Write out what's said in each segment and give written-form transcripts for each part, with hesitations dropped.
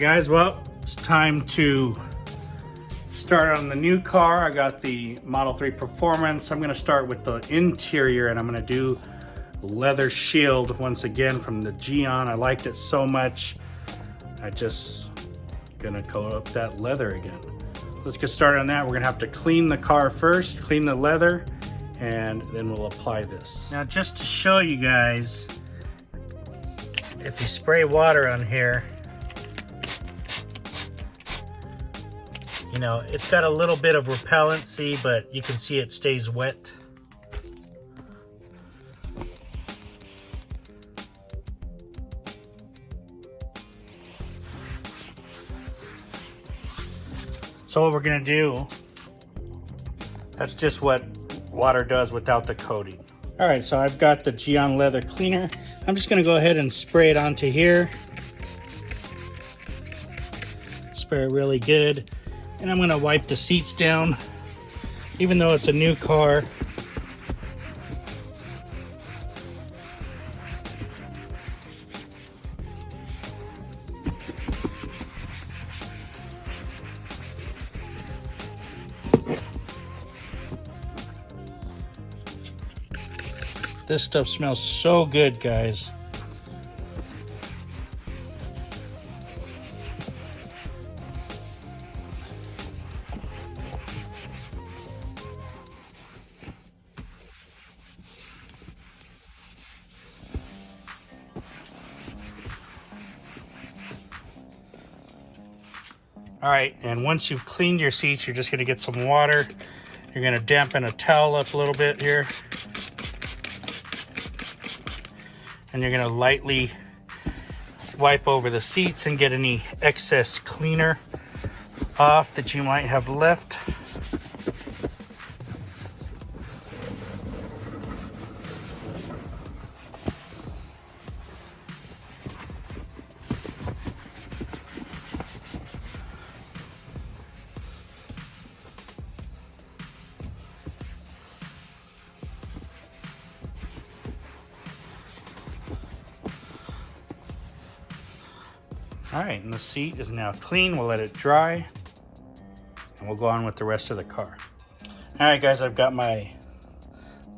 guys, well, it's time to start on the new car. I got the Model 3 Performance. I'm gonna start with the interior and I'm gonna do leather shield once again from the Geon. I liked it so much. I just gonna coat up that leather again. Let's get started on that. We're gonna have to clean the car first, clean the leather, and then we'll apply this. Now just to show you guys, if you spray water on here, you know, it's got a little bit of repellency, but you can see it stays wet. So what we're gonna do, that's just what water does without the coating. All right, so I've got the Geon leather cleaner. I'm just gonna go ahead and spray it onto here. Spray it really good. And I'm gonna wipe the seats down, even though it's a new car. This stuff smells so good, guys. All right, and once you've cleaned your seats, you're just gonna get some water. You're gonna dampen a towel up a little bit here. And you're gonna lightly wipe over the seats and get any excess cleaner off that you might have left. All right, and the seat is now clean. We'll let it dry and we'll go on with the rest of the car. All right, guys, I've got my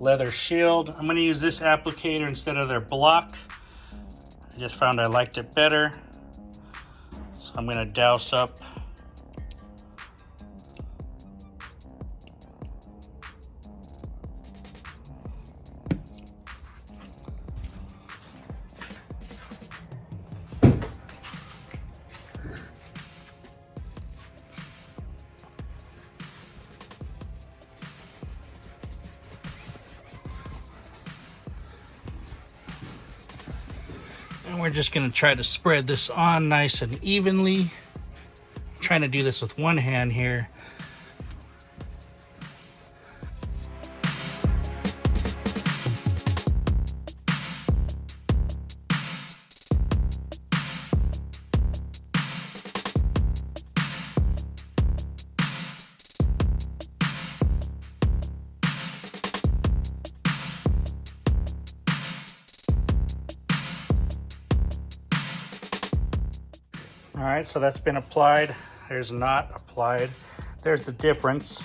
leather shield. I'm gonna use this applicator instead of their block. I just found I liked it better. So I'm gonna douse up . And we're just gonna try to spread this on nice and evenly. I'm trying to do this with one hand here. All right, so that's been applied. There's not applied. There's the difference.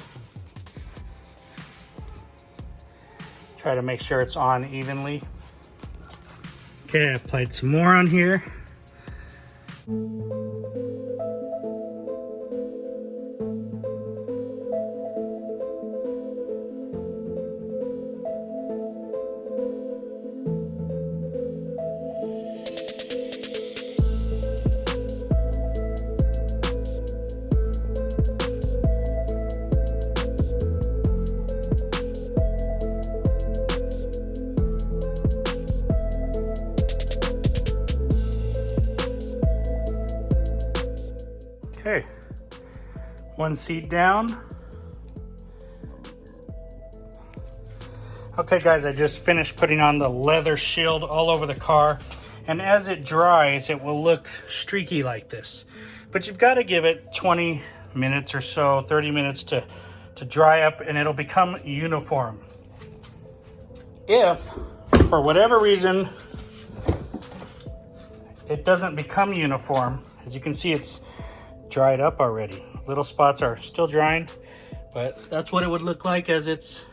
Try to make sure it's on evenly. Okay, I applied some more on here. Okay, one seat down. Okay guys, I just finished putting on the leather shield all over the car. And as it dries, it will look streaky like this. But you've got to give it 20 minutes or so, 30 minutes to dry up, and it'll become uniform. If, for whatever reason, it doesn't become uniform As you can see, it's dried up already. Little spots are still drying, but that's what it would look like as it's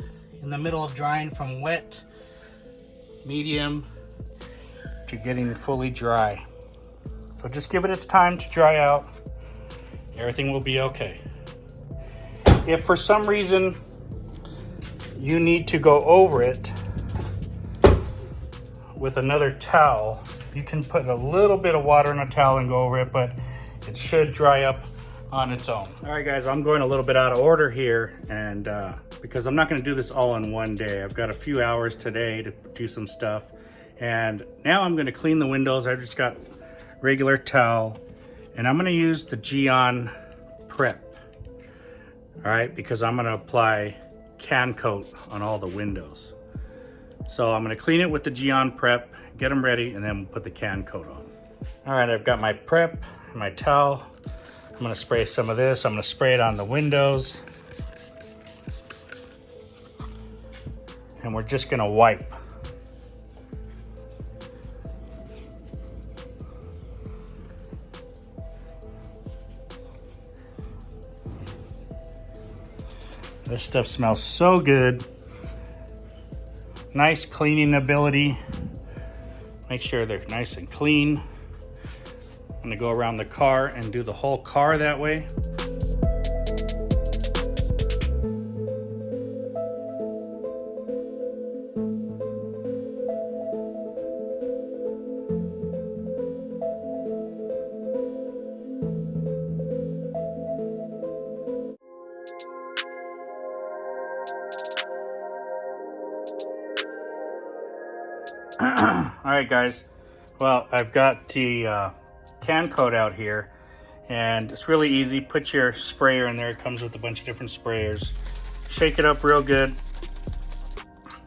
in the middle of drying from wet, medium, to getting fully dry. So just give it its time to dry out. Everything will be okay. If for some reason you need to go over it with another towel, you can put a little bit of water in a towel and go over it, but it should dry up on its own. All right, guys, I'm going a little bit out of order here, and because I'm not gonna do this all in one day. I've got a few hours today to do some stuff, and now I'm gonna clean the windows. I just got regular towel, and I'm gonna use the Geon Prep. All right, because I'm gonna apply can coat on all the windows. So I'm gonna clean it with the Geon Prep, get them ready, and then put the can coat on. All right, I've got my prep, my towel. I'm gonna spray some of this. I'm gonna spray it on the windows. And we're just gonna wipe. This stuff smells so good. Nice cleaning ability. Make sure they're nice and clean. I'm gonna go around the car and do the whole car that way. All right, guys. Well, I've got the can coat out here, and it's really easy. Put your sprayer in there. It comes with a bunch of different sprayers. Shake it up real good.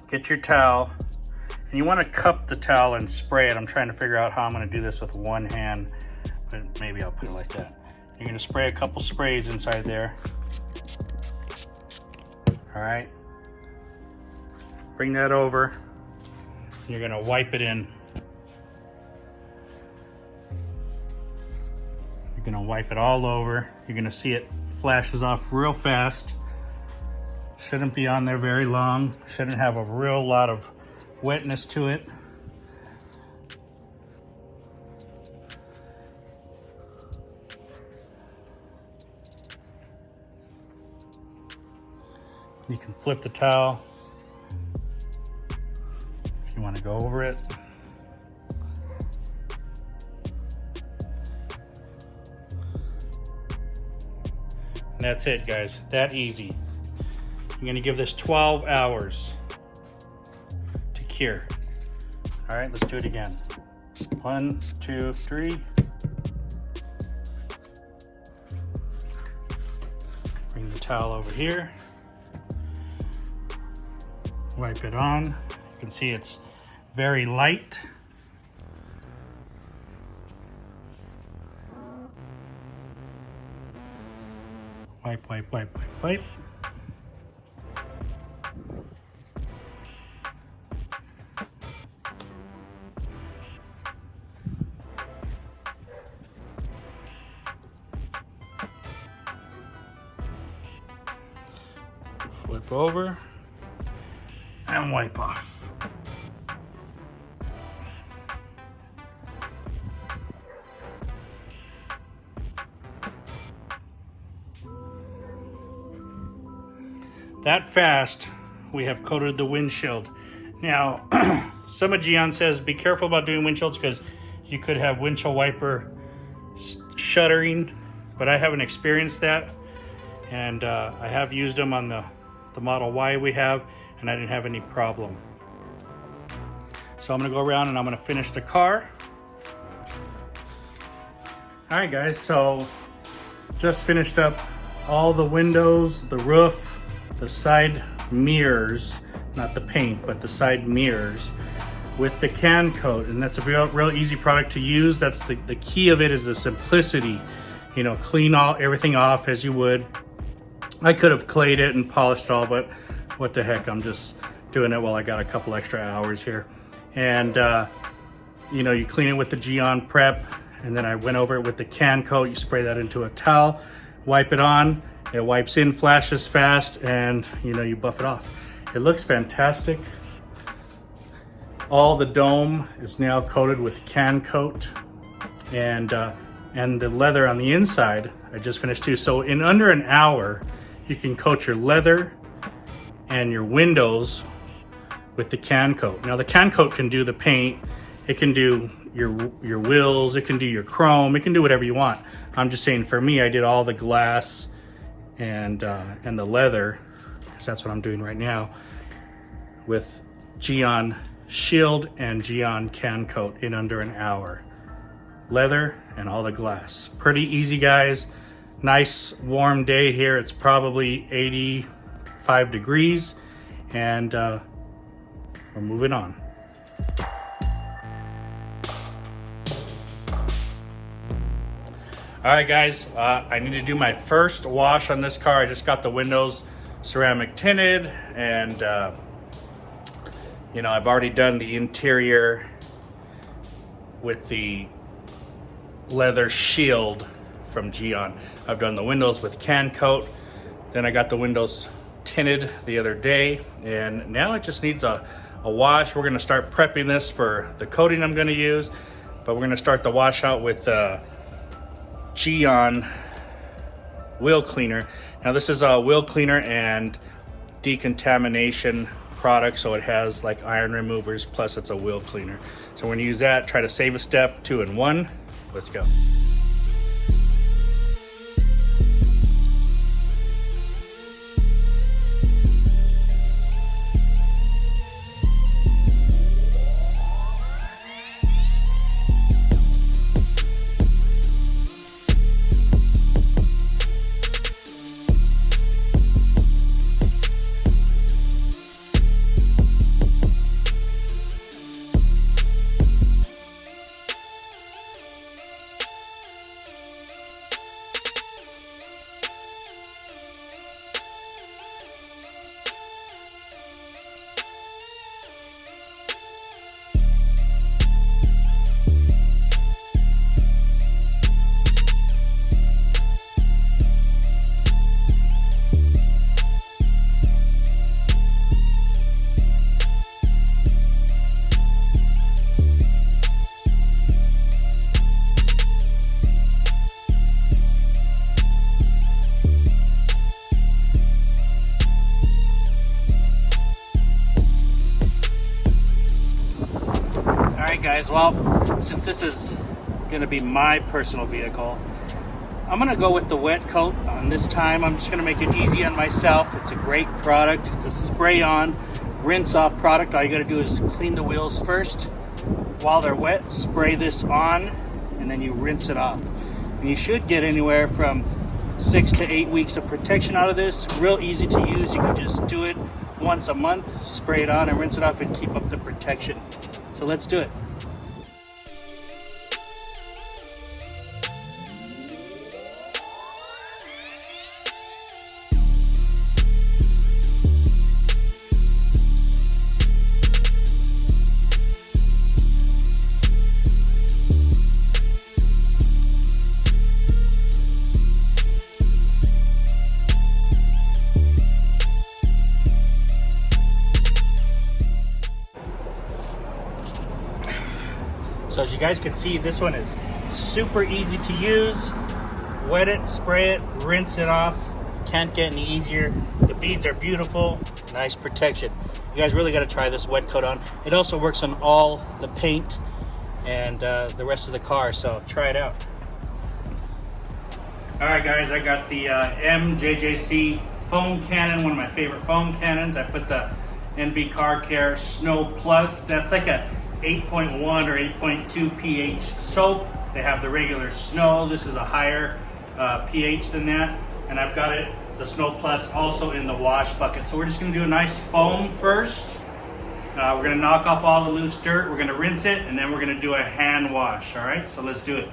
Get your towel, and you want to cup the towel and spray it. I'm trying to figure out how I'm going to do this with one hand, but maybe I'll put it like that. You're going to spray a couple sprays inside there. All right. Bring that over. You're going to wipe it in. You're going to wipe it all over. You're going to see it flashes off real fast. Shouldn't be on there very long. Shouldn't have a real lot of wetness to it. You can flip the towel if you want to go over it. And that's it, guys. That easy. I'm gonna give this 12 hours to cure. All right, let's do it again. 1, 2, 3. Bring the towel over here. Wipe it on. You can see it's very light. Wipe, wipe, wipe, wipe, wipe. Flip over and wipe off. That fast, we have coated the windshield. Now, some of Geon says be careful about doing windshields because you could have windshield wiper shuttering, but I haven't experienced that. And I have used them on the Model Y we have, and I didn't have any problem. So I'm gonna go around and I'm gonna finish the car. All right, guys, so just finished up all the windows, the roof, the side mirrors, not the paint, but the side mirrors with the can coat. And that's a real easy product to use. That's the key of it, is the simplicity. You know, clean everything off as you would. I could have clayed it and polished it all, but what the heck, I'm just doing it while I got a couple extra hours here. And you know, you clean it with the Geon Prep, and then I went over it with the can coat. You spray that into a towel, wipe it on, it wipes in, flashes fast, and you buff it off. It looks fantastic. All the dome is now coated with can coat, and the leather on the inside I just finished too. So in under an hour, you can coat your leather and your windows with the can coat. Now the can coat can do the paint, it can do your wheels, it can do your chrome, it can do whatever you want. I'm just saying, for me, I did all the glass and the leather, because that's what I'm doing right now with Geon Shield and Geon Can Coat in under an hour. Leather and all the glass. Pretty easy, guys. Nice warm day here. It's probably 85 degrees, and we're moving on. All right, guys, I need to do my first wash on this car. I just got the windows ceramic tinted, and I've already done the interior with the leather shield from Geon. I've done the windows with can coat. Then I got the windows tinted the other day, and now it just needs a wash. We're gonna start prepping this for the coating I'm gonna use, but we're gonna start the wash out with Geon wheel cleaner. Now this is a wheel cleaner and decontamination product, so it has like iron removers, plus it's a wheel cleaner. So we're gonna use that, try to save a step, 2 in 1. Let's go. Alright guys, well, since this is going to be my personal vehicle, I'm going to go with the wet coat on this time. I'm just going to make it easy on myself. It's a great product. It's a spray on, rinse off product. All you got to do is clean the wheels first. While they're wet, spray this on, and then you rinse it off. And you should get anywhere from 6 to 8 weeks of protection out of this. Real easy to use. You can just do it once a month, spray it on and rinse it off, and keep up the protection. So let's do it. So as you guys can see, this one is super easy to use. Wet it, spray it, rinse it off. Can't get any easier. The beads are beautiful, nice protection. You guys really got to try this wet coat on. It also works on all the paint and the rest of the car, so try it out. All right guys, I got the MJJC foam cannon, one of my favorite foam cannons. I put the NB Car Care Snow Plus. That's like a 8.1 or 8.2 pH soap. They have the regular snow. This is a higher pH than that. And I've got it, the Snow Plus, also in the wash bucket. So we're just gonna do a nice foam first. We're gonna knock off all the loose dirt. We're gonna rinse it, and then we're gonna do a hand wash, all right? So let's do it.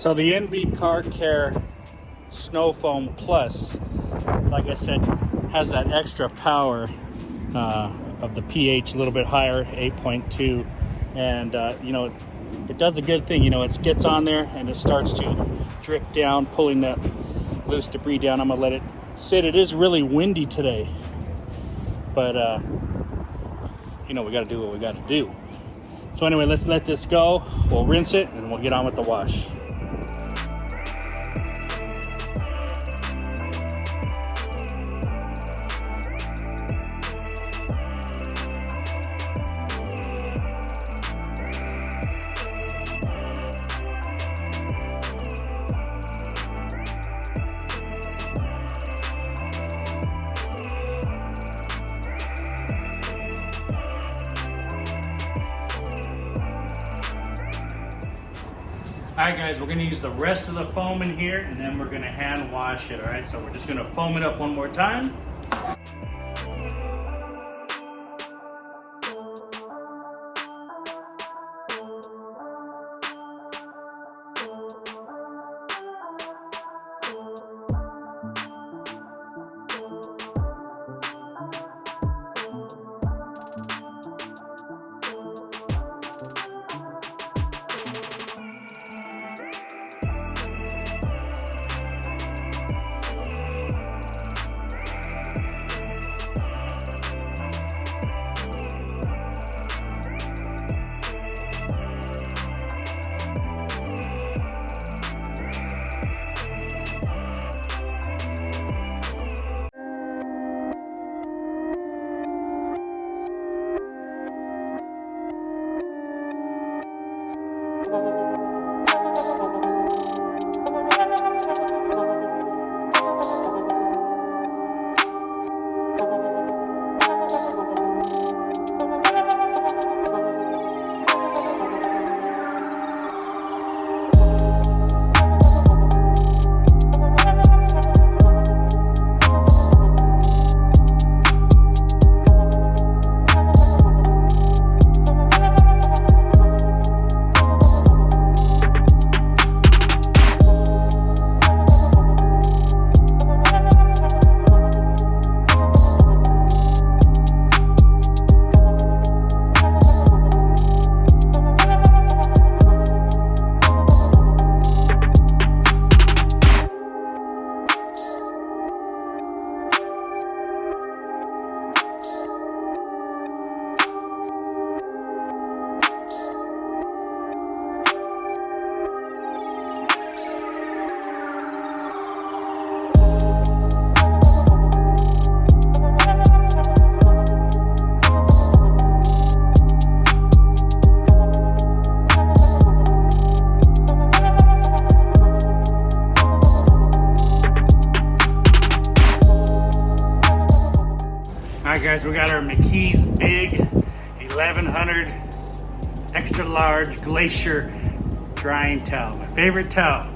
So the NV Car Care Snow Foam Plus, like I said, has that extra power of the pH a little bit higher, 8.2, and you know, it does a good thing. You know, it gets on there and it starts to drip down, pulling that loose debris down. I'm gonna let it sit. It is really windy today, but you know, we got to do what we got to do. So anyway, let's let this go. We'll rinse it and we'll get on with the wash. Alright guys, we're going to use the rest of the foam in here and then we're going to hand wash it, alright? So we're just going to foam it up one more time. Alright guys, we got our McKee's Big 1100 extra large glacier drying towel. My favorite towel.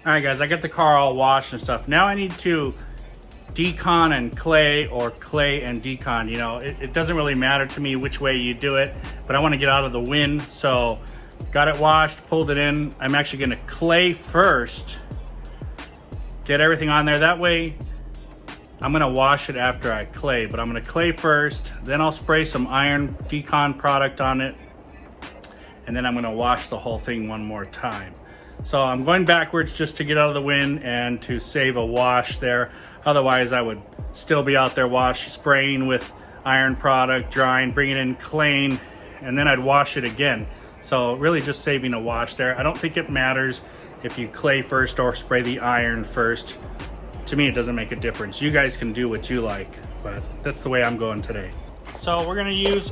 All right guys, I got the car all washed and stuff. Now I need to decon and clay, or clay and decon. You know, it doesn't really matter to me which way you do it, but I want to get out of the wind. So got it washed, pulled it in. I'm actually gonna clay first, get everything on there. That way I'm gonna wash it after I clay, but I'm gonna clay first, then I'll spray some iron decon product on it, and then I'm gonna wash the whole thing one more time. So I'm going backwards just to get out of the wind and to save a wash there. Otherwise I would still be out there spraying with iron product, drying, bringing in claying, and then I'd wash it again. So really just saving a wash there. I don't think it matters if you clay first or spray the iron first. To me, it doesn't make a difference. You guys can do what you like, but that's the way I'm going today. So we're gonna use,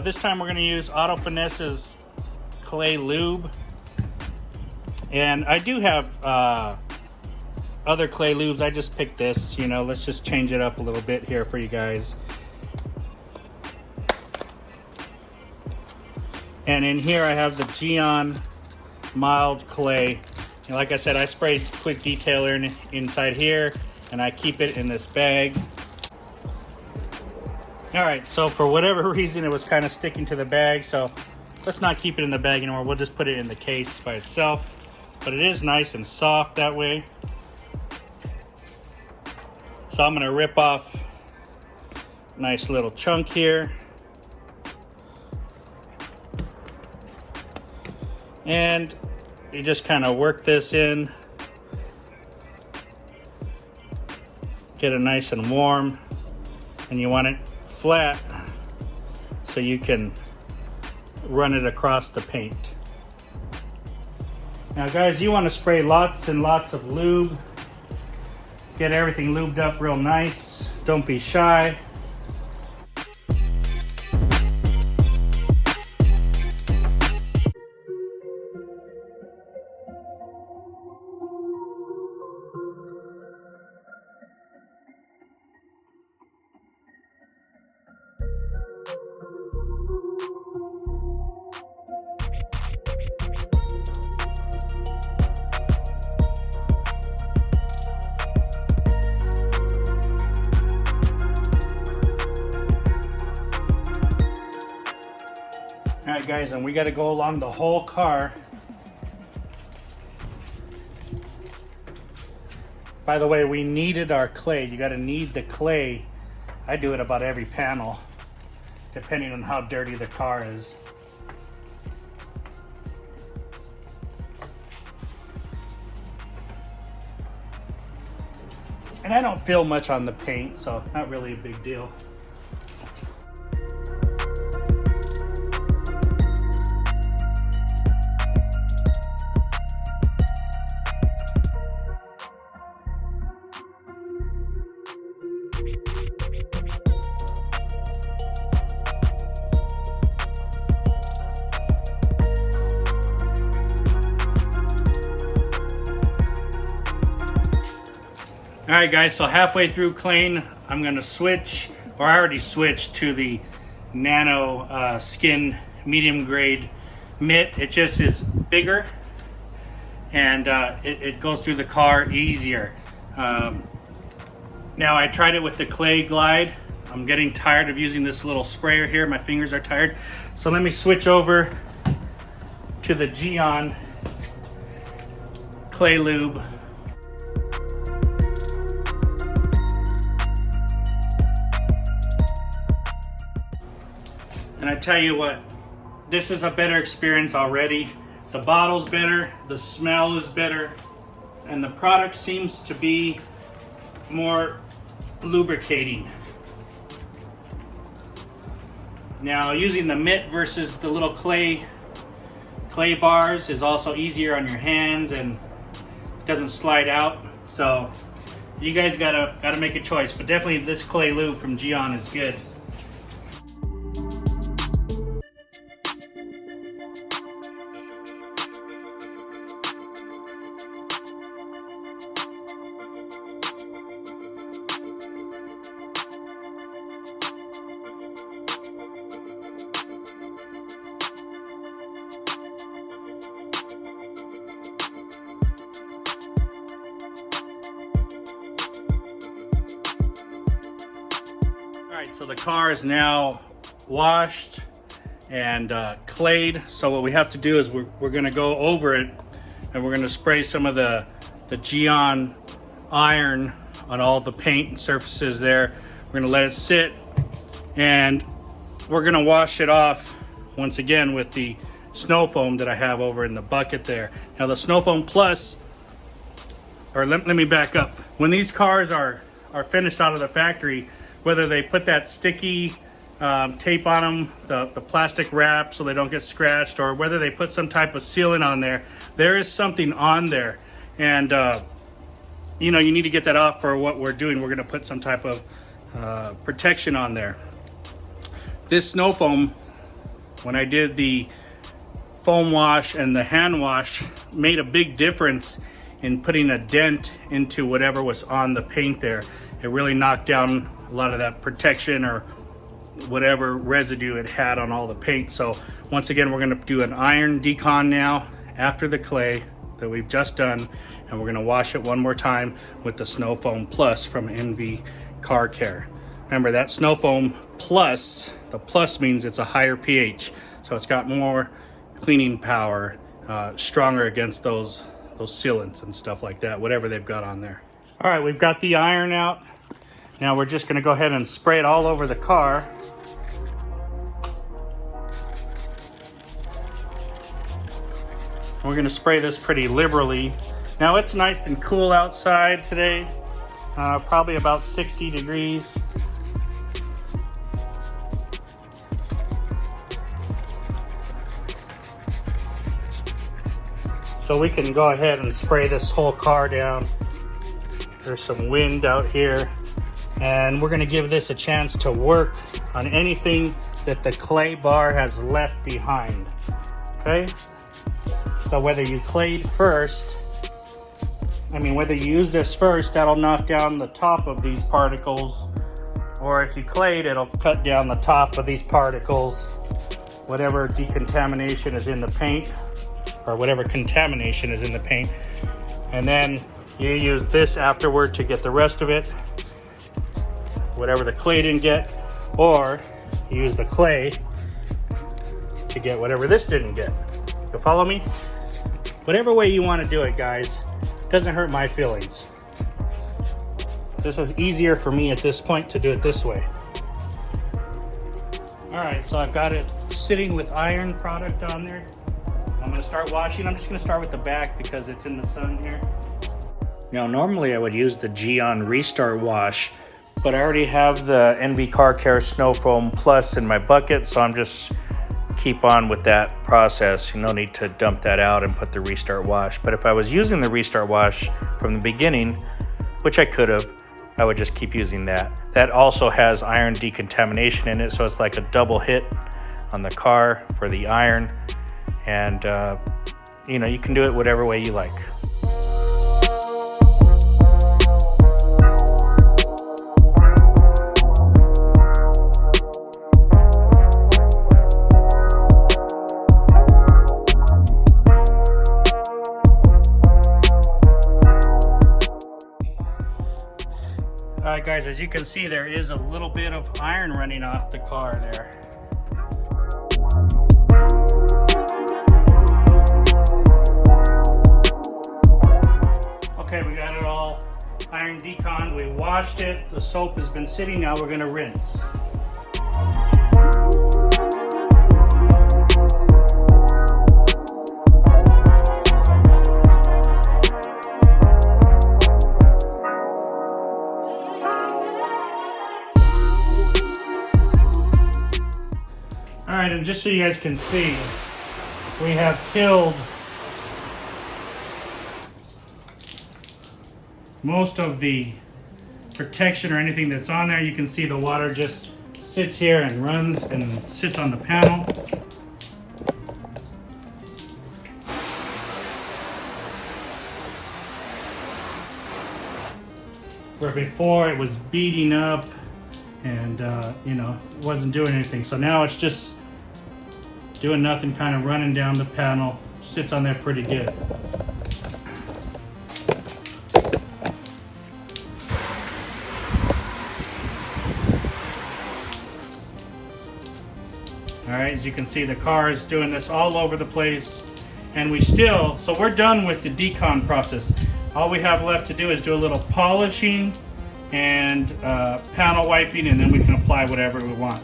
this time we're gonna use Auto Finesse's Clay Lube. And I do have a other clay lubes. I just picked this, you know, let's just change it up a little bit here for you guys. And in here I have the Geon mild clay. And like I said, I sprayed quick detailer inside here, and I keep it in this bag. All right, so for whatever reason, it was kind of sticking to the bag, so let's not keep it in the bag anymore. We'll just put it in the case by itself. But it is nice and soft that way. So I'm gonna rip off a nice little chunk here. And you just kind of work this in. Get it nice and warm. And you want it flat so you can run it across the paint. Now guys, you want to spray lots and lots of lube. Get everything lubed up real nice. Don't be shy. All right guys, and we got to go along the whole car. By the way, we kneaded our clay. You got to knead the clay. I do it about every panel, depending on how dirty the car is. And I don't feel much on the paint, so not really a big deal. All right guys, so halfway through clean, I'm gonna switch, or I already switched to the Nano Skin medium grade mitt. It just is bigger, and it goes through the car easier. Now I tried it with the Clay Glide. I'm getting tired of using this little sprayer here. My fingers are tired. So let me switch over to the Geon Clay Lube. And I tell you what, this is a better experience already. The bottle's better, the smell is better, and the product seems to be more lubricating. Now, using the mitt versus the little clay bars is also easier on your hands and doesn't slide out. So you guys gotta make a choice, but definitely this clay lube from Geon is good. Alright, so the car is now washed and clayed. So what we have to do is we're going to go over it, and we're going to spray some of the Geon iron on all the paint and surfaces there. We're going to let it sit, and we're going to wash it off once again with the snow foam that I have over in the bucket there. Now the snow foam plus, or let me back up. When these cars are finished out of the factory, whether they put that sticky tape on them, the plastic wrap so they don't get scratched, or whether they put some type of sealant on there, there is something on there. And you know, you need to get that off for what we're doing. We're gonna put some type of protection on there. This snow foam, when I did the foam wash and the hand wash, made a big difference in putting a dent into whatever was on the paint there. It really knocked down a lot of that protection or whatever residue it had on all the paint. So once again, we're going to do an iron decon now after the clay that we've just done, and we're going to wash it one more time with the Snow Foam Plus from NV Car Care. Remember, that Snow Foam Plus, the plus means it's a higher pH, so it's got more cleaning power, stronger against those sealants and stuff like that, whatever they've got on there. All right, we've got the iron out. Now we're just going to go ahead and spray it all over the car. We're going to spray this pretty liberally. Now it's nice and cool outside today, probably about 60 degrees. So we can go ahead and spray this whole car down. There's some wind out here, and we're going to give this a chance to work on anything that the clay bar has left behind. Okay? So whether you clayed first, whether you use this first, that'll knock down the top of these particles, or if you clayed, it'll cut down the top of these particles, whatever decontamination is in the paint, or whatever contamination is in the paint. And then you use this afterward to get the rest of it, whatever the clay didn't get, or you use the clay to get whatever this didn't get. You follow me? Whatever way you want to do it, guys, doesn't hurt my feelings. This is easier for me at this point to do it this way. All right, so I've got it sitting with iron product on there. I'm going to start washing. I'm just going to start with the back because it's in the sun here. Now, normally I would use the Geon Restart Wash, but I already have the NV Car Care Snow Foam Plus in my bucket, so I'm just keep on with that process. No need to dump that out and put the Restart Wash. But if I was using the Restart Wash from the beginning, which I could have, I would just keep using that. That also has iron decontamination in it, so it's like a double hit on the car for the iron. And you can do it whatever way you like. All right, guys, as you can see, there is a little bit of iron running off the car there. Okay, we got it all iron deconned. We washed it. The soap has been sitting. Now we're going to rinse. All right, and just so you guys can see, we have killed most of the protection or anything that's on there. You can see the water just sits here and runs and sits on the panel. Where before it was beating up and wasn't doing anything. So now it's just doing nothing, kind of running down the panel. Sits on there pretty good. All right, as you can see, the car is doing this all over the place, and so we're done with the decon process. All we have left to do is do a little polishing and panel wiping, and then we can apply whatever we want.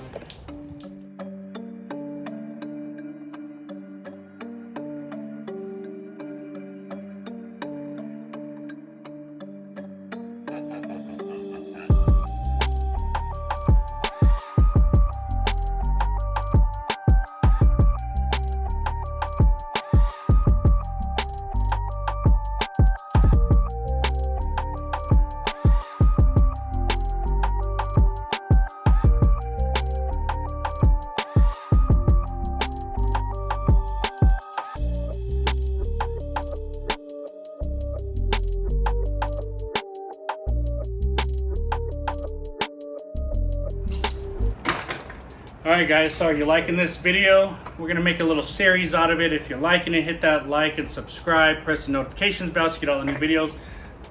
Alright guys, so are you liking this video? We're going to make a little series out of it. If you're liking it, hit that like and subscribe. Press the notifications bell so you get all the new videos.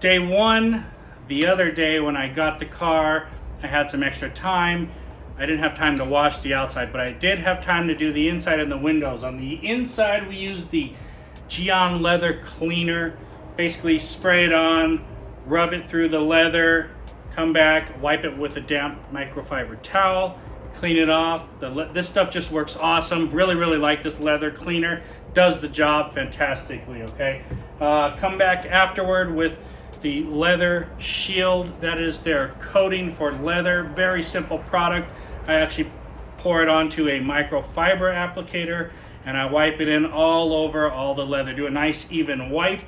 Day one, the other day when I got the car, I had some extra time. I didn't have time to wash the outside, but I did have time to do the inside and the windows. On the inside, we used the Decontamination leather cleaner. Basically spray it on, rub it through the leather, come back, wipe it with a damp microfiber towel, clean it off. This stuff just works awesome. Really like this leather cleaner. Does the job fantastically, okay? Come back afterward with the leather shield. That is their coating for leather. Very simple product. I actually pour it onto a microfiber applicator and I wipe it in all over all the leather. Do a nice even wipe.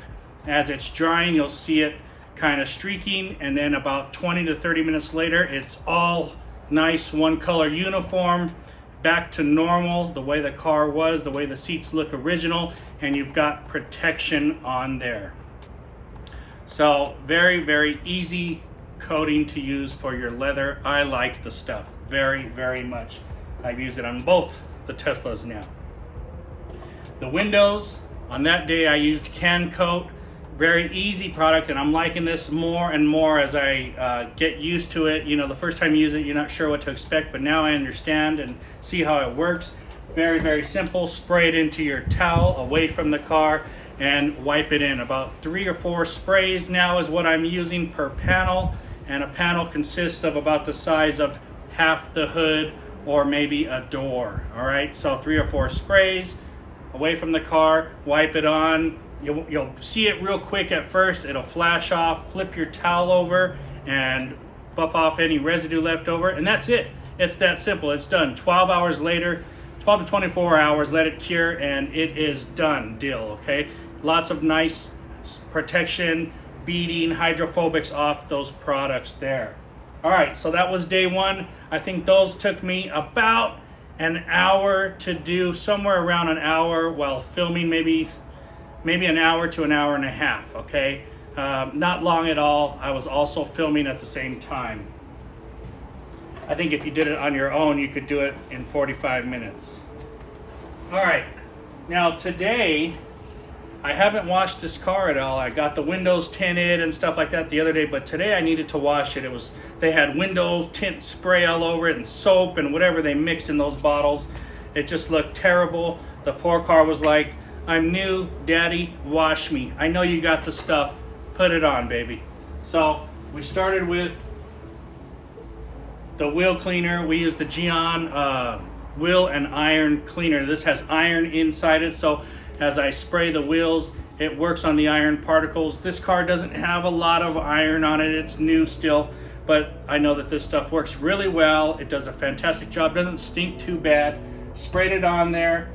As it's drying, you'll see it kind of streaking, and then about 20 to 30 minutes later, it's all nice one color uniform, back to normal, the way the car was, the way the seats look original, and you've got protection on there. So very easy coating to use for your leather. I like the stuff very much. I've used it on both the Teslas now. The windows, on that day I used Can Coat. Very easy product, and I'm liking this more and more as I get used to it. You know, the first time you use it, you're not sure what to expect, but now I understand and see how it works. Very simple. Spray it into your towel away from the car and wipe it in. About 3 or 4 sprays now is what I'm using per panel, and a panel consists of about the size of half the hood or maybe a door. All right, so 3 or 4 sprays away from the car, wipe it on. You'll see it real quick at first. It'll flash off. Flip your towel over and buff off any residue left over, and that's it. It's that simple. It's done. 12 hours later, 12 to 24 hours, let it cure, and it is done deal, okay? Lots of nice protection, beading, hydrophobics off those products there. All right, so that was day one. I think those took me about an hour to do, somewhere around an hour while filming, maybe an hour to an hour and a half, okay? Not long at all. I was also filming at the same time. I think if you did it on your own, you could do it in 45 minutes. All right, now today, I haven't washed this car at all. I got the windows tinted and stuff like that the other day, but today I needed to wash it. They had windows tint spray all over it and soap and whatever they mix in those bottles. It just looked terrible. The poor car was like, "I'm new, Daddy, wash me. I know you got the stuff. Put it on, baby." So we started with the wheel cleaner. We used the Decontamination wheel and iron cleaner. This has iron inside it, so as I spray the wheels, it works on the iron particles. This car doesn't have a lot of iron on it. It's new still, but I know that this stuff works really well. It does a fantastic job. Doesn't stink too bad. Sprayed it on there.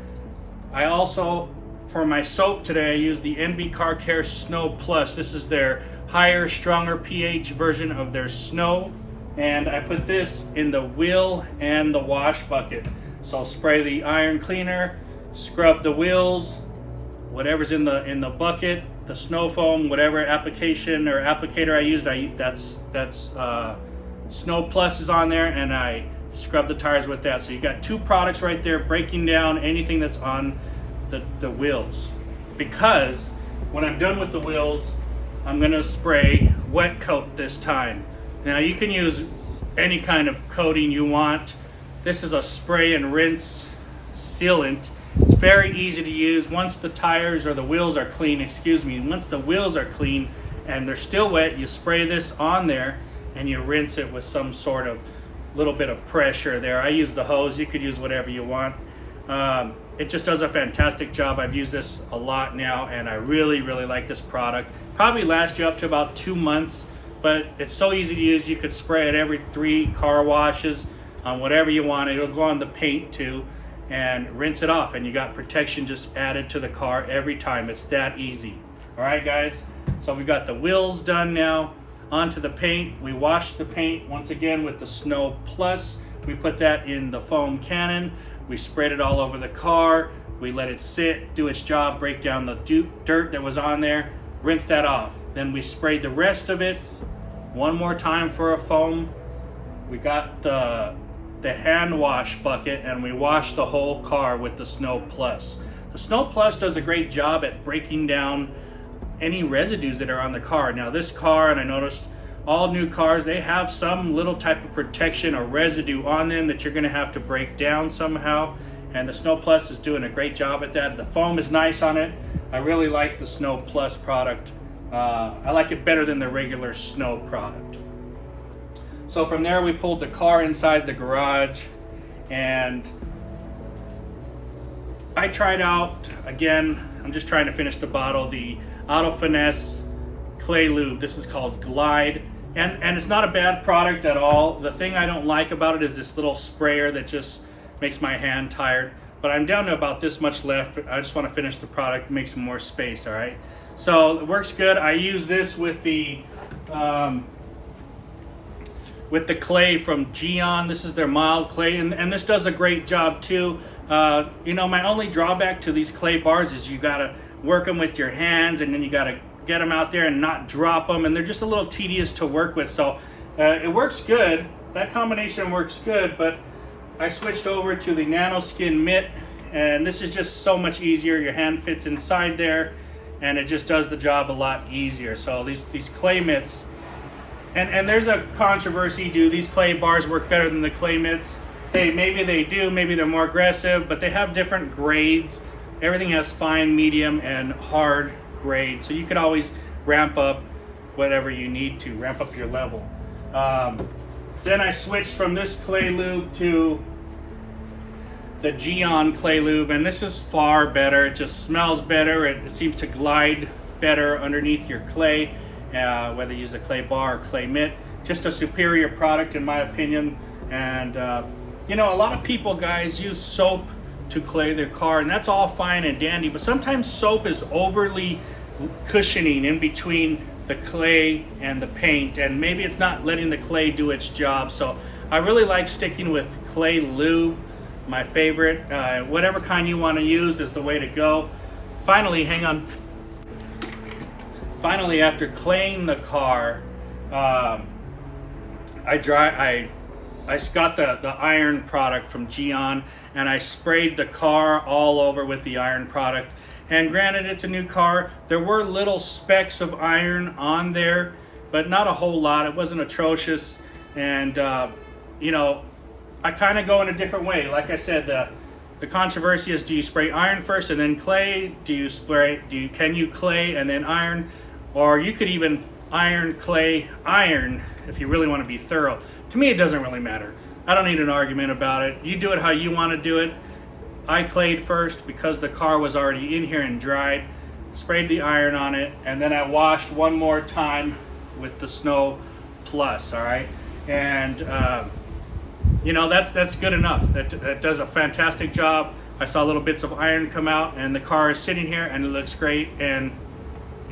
I also, for my soap today, I used the NV Car Care Snow Plus. This is their higher, stronger pH version of their snow. And I put this in the wheel and the wash bucket. So I'll spray the iron cleaner, scrub the wheels, whatever's in the bucket, the snow foam, whatever application or applicator I used, that's Snow Plus is on there, and I scrub the tires with that. So you got 2 products right there breaking down anything that's on the wheels. Because when I'm done with the wheels, I'm gonna spray wet coat this time. Now you can use any kind of coating you want. This is a spray and rinse sealant. It's very easy to use. Once the tires or the wheels are clean, once the wheels are clean and they're still wet, you spray this on there and you rinse it with some sort of little bit of pressure there. I use the hose. You could use whatever you want. It just does a fantastic job. I've used this a lot now, and I really like this product. Probably last you up to about 2 months, but it's so easy to use. You could spray it every 3 car washes on whatever you want. It'll go on the paint too, and rinse it off, and you got protection just added to the car every time. It's that easy. All right, guys, so we got the wheels done now. Onto the paint. We washed the paint once again with the Snow Plus. We put that in the foam cannon. We sprayed it all over the car. We let it sit, do its job, break down the dirt that was on there, rinse that off. Then we sprayed the rest of it one more time for a foam. We got the the hand wash bucket and we wash the whole car with the Snow Plus. The Snow Plus does a great job at breaking down any residues that are on the car. Now this car, and I noticed all new cars, they have some little type of protection or residue on them that you're going to have to break down somehow, and the Snow Plus is doing a great job at that. The foam is nice on it. I really like the Snow Plus product. I like it better than the regular Snow product. So from there we pulled the car inside the garage, and I tried out, again, I'm just trying to finish the bottle, the Auto Finesse clay lube. This is called Glide, and it's not a bad product at all. The thing I don't like about it is this little sprayer that just makes my hand tired. But I'm down to about this much left. I just want to finish the product, make some more space, all right? So it works good. I use this with the clay from Geon. This is their mild clay, and this does a great job too. You know, my only drawback to these clay bars is you gotta work them with your hands, and then you gotta get them out there and not drop them, and they're just a little tedious to work with. So it works good. That combination works good, but I switched over to the Nanoskin mitt, and this is just so much easier. Your hand fits inside there, and it just does the job a lot easier. So these clay mitts, and there's a controversy, do these clay bars work better than the clay mitts? Hey, maybe they do, maybe they're more aggressive, but they have different grades. Everything has fine, medium, and hard grade, so you could always ramp up whatever you need to, ramp up your level. Then I switched from this clay lube to the Geon clay lube, and this is far better. It just smells better. It seems to glide better underneath your clay, whether you use a clay bar or clay mitt. Just a superior product in my opinion. And you know, a lot of people, guys, use soap to clay their car, and that's all fine and dandy, but sometimes soap is overly cushioning in between the clay and the paint, and maybe it's not letting the clay do its job. So I really like sticking with clay lube, my favorite. Whatever kind you want to use is the way to go. Finally, hang on. Finally, after claying the car, I got the iron product from Geon, and I sprayed the car all over with the iron product. And granted, it's a new car. There were little specks of iron on there, but not a whole lot. It wasn't atrocious. And you know, I kind of go in a different way. Like I said, the controversy is, do you spray iron first and then clay? Can you clay and then iron? Or you could even iron, clay, iron if you really want to be thorough. To me, it doesn't really matter. I don't need an argument about it. You do it how you want to do it. I clayed first because the car was already in here and dried, sprayed the iron on it, and then I washed one more time with the Snow Plus, all right? And you know, that's good enough. That does a fantastic job. I saw little bits of iron come out, and the car is sitting here and it looks great, and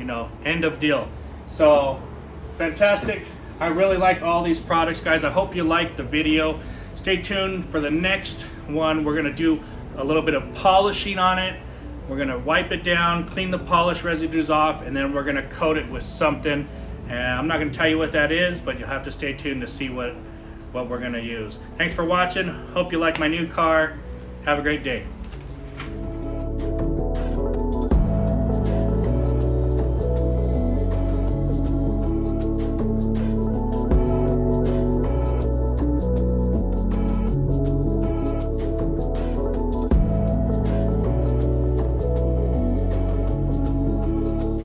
you know, end of deal. So fantastic. I really like all these products, guys. I hope you liked the video. Stay tuned for the next one. We're gonna do a little bit of polishing on it. We're gonna wipe it down, clean the polish residues off, and then we're gonna coat it with something. And I'm not gonna tell you what that is, but you'll have to stay tuned to see what we're gonna use. Thanks for watching. Hope you like my new car. Have a great day.